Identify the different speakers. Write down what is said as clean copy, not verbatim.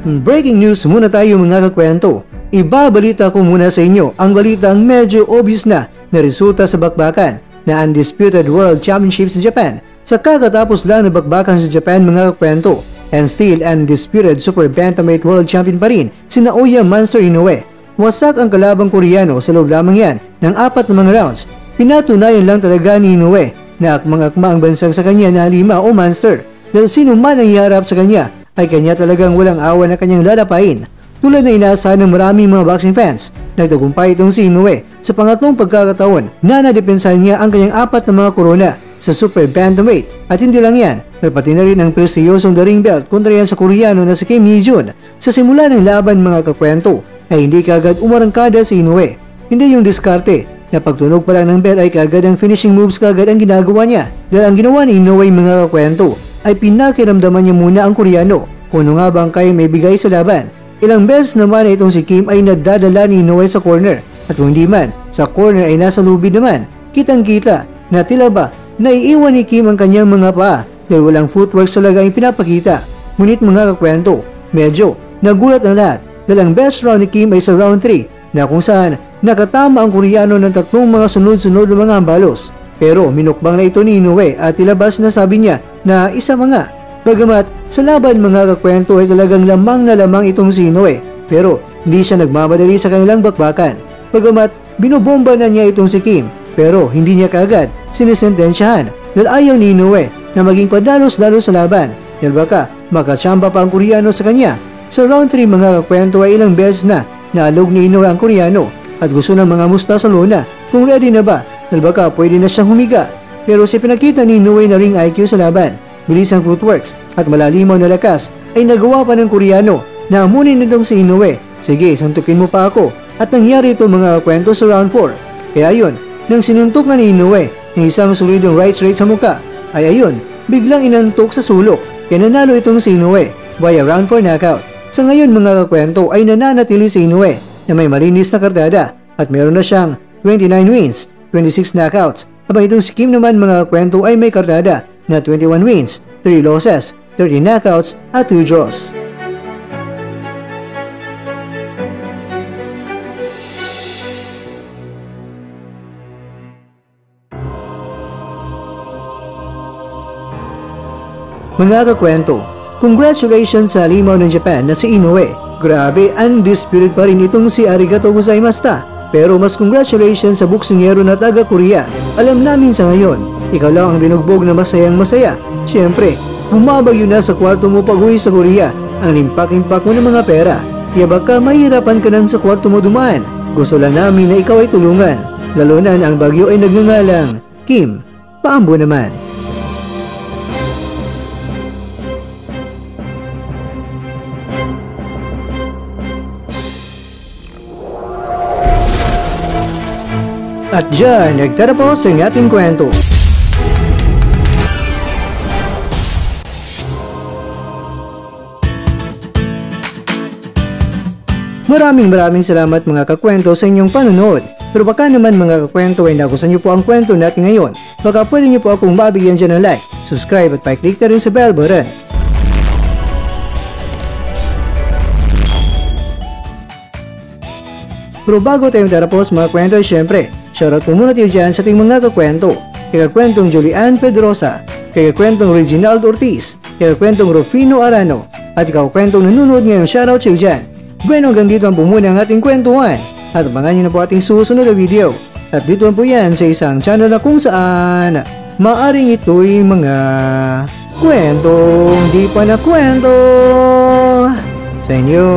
Speaker 1: Breaking news muna tayo mga kakwento. Ibabalita ko muna sa inyo ang balitang medyo obvious na resulta sa bakbakan na Undisputed World Championship sa Japan. Sa kakatapos lang na bakbakan sa Japan mga kakwento, and still Undisputed Super Bantamweight World Champion pa rin si Naoya Monster Inoue. Wasak ang kalabang Koreano sa loob lamang yan ng 4 na mga rounds. Pinatunayan lang talaga ni Inoue na akmang-akma ang bansag sa kanya na Lima o Monster. Dahil sino man ang iharap sa kanya ay kanya talagang walang awa na kanyang lalapain. Tulad na inaasahan ng maraming mga boxing fans, nagtagumpay itong si Inoue sa pangatlong pagkakataon na nadepensahan niya ang kanyang 4 na mga korona sa Super Bantamweight. At hindi lang yan, pati na rin ang prestiyosong the ring belt kontra yan sa Koreano na si Kim Hee-jun. Sa simula ng laban mga kakwento ay hindi kaagad umarangkada si Inoue. Hindi yung diskarte na pagtunog pa lang ng bell ay kaagad ang finishing moves kaagad ang ginagawa niya. Dahil ang ginawa ni Inoue mga kakwento ay pinakiramdaman niya muna ang Koreano kung ano nga bang kaya may bigay sa laban. Ilang beses naman itong si Kim ay nadadala ni Inoue sa corner at kung di man sa corner ay nasa lubid naman. Kitang-kita na tila ba naiiwan ni Kim ang kanyang mga paa dahil walang footwork talaga ang pinapakita. Ngunit mga kakwento, medyo nagulat ang lahat dahil ang best round ni Kim ay sa round 3 na kung saan nakatama ang Koreano ng 3 mga sunod-sunod na mga hambalos. Pero minukbang na ito ni Inoue at ilabas na sabi niya na isa mga. Bagamat sa laban mga kakwento ay talagang lamang na lamang itong si Inoue, pero hindi siya nagmamadali sa kanilang bakbakan. Bagamat binobomba na niya itong si Kim, pero hindi niya kaagad sinisentensyahan dahil ayaw ni Inoue na maging padalos-dalos sa laban dahil baka makachamba pa ang Koreano sa kanya. Sa round 3 mga kakwento ay ilang beses na naalog ni Inoue ang Koreano at gusto ng mga musta sa lona kung ready na ba dahil baka pwede na siyang humiga. Pero sa pinakita ni Inoue na ring IQ sa laban, bilis ang footworks at malalimaw na lakas ay nagawa pa ng Koreano na amunin nitong si Inoue. Sige, suntukin mo pa ako. At nangyari ito mga kwento sa round 4. Kaya ayun, nang sinuntok na ni Inoue ng isang solidong right straight sa muka, ay ayun, biglang inantok sa sulok. Kaya nanalo itong si Inoue via round 4 knockout. Sa ngayon mga kakwento ay nananatili si Inoue na may malinis na kartada at meron na siyang 29 wins, 26 knockouts. Habang itong si Kim naman mga kakwento ay may kartada na 21 wins, 3 losses, 30 knockouts at 2 draws. Mga kakwento, congratulations sa limaw ng Japan na si Inoue. Grabe, undisputed pa rin itong si Arigato gozaimashita. Pero mas congratulations sa boksingero na taga Korea. Alam namin sa ngayon, ikaw lang ang binugbog na masayang masaya. Siyempre, bumabagyo na sa kwarto mo pag-uwi sa Korea ang limpak-limpak mo ng mga pera. Kaya baka mahirapan ka nang sa kwarto mo dumaan. Gusto lang namin na ikaw ay tulungan. Lalo na ang bagyo ay nagngangalang Kim. Paambo naman. At dyan, nagtatapos ang ating kwento. Maraming salamat mga kakwento sa inyong panonood. Pero baka naman mga kakwento ay nagustuhan niyo po ang kwento natin ngayon. Baka pwede niyo po akong mabigyan dyan ng like, subscribe at pa-click na rin sa bell button. Pero bago tayo matapos mga kwento ay syempre, shoutout po muna tayo dyan sa ating mga kakwento. Kay kakwentong Julian Pedrosa, kay kakwentong Reginaldo Ortiz, kay kakwentong Rufino Arano, at kakwentong nanonood ngayon, shoutout kayo dyan. Bueno, hanggang dito ang pumuna ang ating kwentuhan. At abangan nyo na po ating susunod na video. At dito po yan sa isang channel na kung saan maaring ito'y mga kwentong di pa na kwento sa inyo.